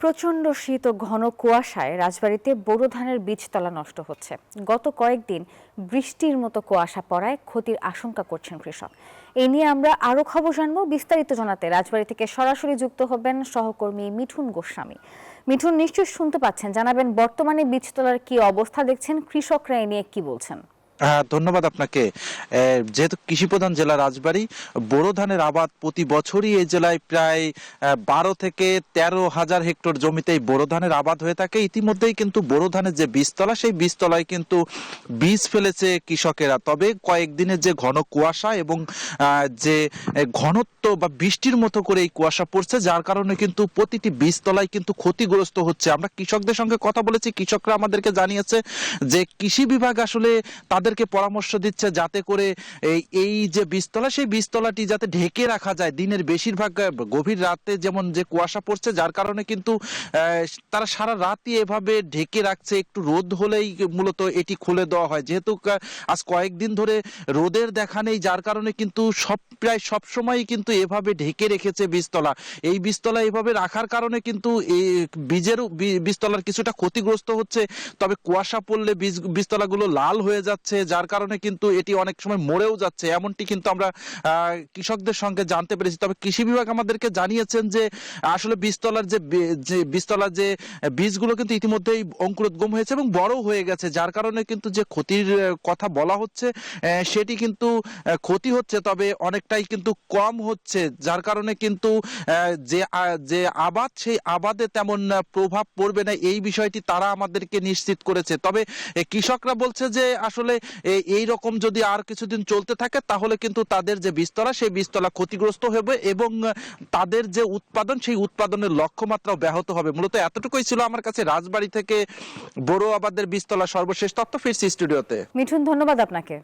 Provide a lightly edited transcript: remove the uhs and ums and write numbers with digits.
প্রচণ্ড শীত ও ঘন কুয়াশায় রাজবাড়ীতে বোরো ধানের বীজতলা নষ্ট হচ্ছে। গত কয়েকদিন বৃষ্টির মতো কুয়াশা পড়ায় ক্ষতির আশঙ্কা করছেন কৃষক। এ নিয়ে আমরা আরো খবর জানবো। বিস্তারিত জানাতে রাজবাড়ী থেকে সরাসরি যুক্ত হবেন সহকর্মী মিঠুন গোস্বামী। মিঠুন, নিশ্চয়ই শুনতে পাচ্ছেন, জানাবেন বর্তমানে বীজতলার কি অবস্থা দেখছেন, কৃষকরা এ নিয়ে কি বলছেন? ধন্যবাদ আপনাকে। যেহেতু কৃষিপ্রধান জেলা রাজবাড়ী, বোরো ধানের আবাদ প্রতি বছরই এই জেলায় প্রায় 12 থেকে 13 হাজার হেক্টর জমিতেই বোরো ধানের আবাদ হয়ে থাকে। ইতিমধ্যেই কিন্তু বোরো ধানের যে বীজতলা, সেই বীজতলায় কিন্তু বীজ ফেলেছে কৃষকেরা। তবে কয়েকদিনের যে ঘন কুয়াশা এবং যে ঘনত্ব বা বৃষ্টির মতো করে এই কুয়াশা পড়ছে, যার কারণে কিন্তু প্রতিটি বীজতলায় কিন্তু ক্ষতিগ্রস্ত হচ্ছে। আমরা কৃষকদের সঙ্গে কথা বলেছি, কৃষকরা আমাদেরকে জানিয়েছে যে কৃষি বিভাগ আসলে তাদেরকে পরামর্শ দিচ্ছে যাতে করে এই যে বীজতলা, সেই বীজতলাটি যাতে ঢেকে রাখা যায়। দিনের বেশিরভাগ গভীর রাতে যেমন যে কুয়াশা পড়ছে, যার কারণে কিন্তু তারা সারা রাতই এভাবে ঢেকে রাখছে। একটু রোদ হলেই মূলত এটি খুলে দেওয়া হয়। যেহেতু আজ কয়েকদিন ধরে রোদের দেখা নেই, যার কারণে কিন্তু প্রায় সব সময়ই কিন্তু এভাবে ঢেকে রেখেছে বীজতলা। এই বীজতলা এভাবে রাখার কারণে কিন্তু এই বীজতলার কিছুটা ক্ষতিগ্রস্ত হচ্ছে। তবে কুয়াশা পড়লে বীজতলাগুলো লাল হয়ে যাচ্ছে, যার কারণে কিন্তু এটি অনেক সময় মরেও যাচ্ছে, এমনটি কিন্তু আমরা কৃষকদের সঙ্গে জানতে পেরেছি। তবে কৃষি বিভাগ আমাদেরকে জানিয়েছেন যে আসলে বীজতলার যে বীজগুলো কিন্তু ইতিমধ্যেই অঙ্কুরোদ্গম হয়েছে এবং বড় হয়ে গেছে, যার কারণে কিন্তু যে ক্ষতির কথা বলা হচ্ছে সেটি কিন্তু ক্ষতি হচ্ছে, তবে অনেকটাই কিন্তু কম হচ্ছে। যার কারণে কিন্তু যে আবাদ, সেই আবাদে তেমন প্রভাব পড়বে না, এই বিষয়টি তারা আমাদেরকে নিশ্চিত করেছে। তবে কৃষকরা বলছে যে আসলে এই রকম যদি আর কিছুদিন চলতে থাকে, তাহলে কিন্তু তাদের যে বীজতলা, সেই বীজতলা ক্ষতিগ্রস্ত হবে এবং তাদের যে উৎপাদন, সেই উৎপাদনের লক্ষ্যমাত্রাও ব্যাহত হবে। মূলত এতটুকুই ছিল আমার কাছে রাজবাড়ী থেকে বোরো আবাদের বীজতলা সর্বশেষ তথ্য। ফিরছি স্টুডিওতে। মিঠুন, ধন্যবাদ আপনাকে।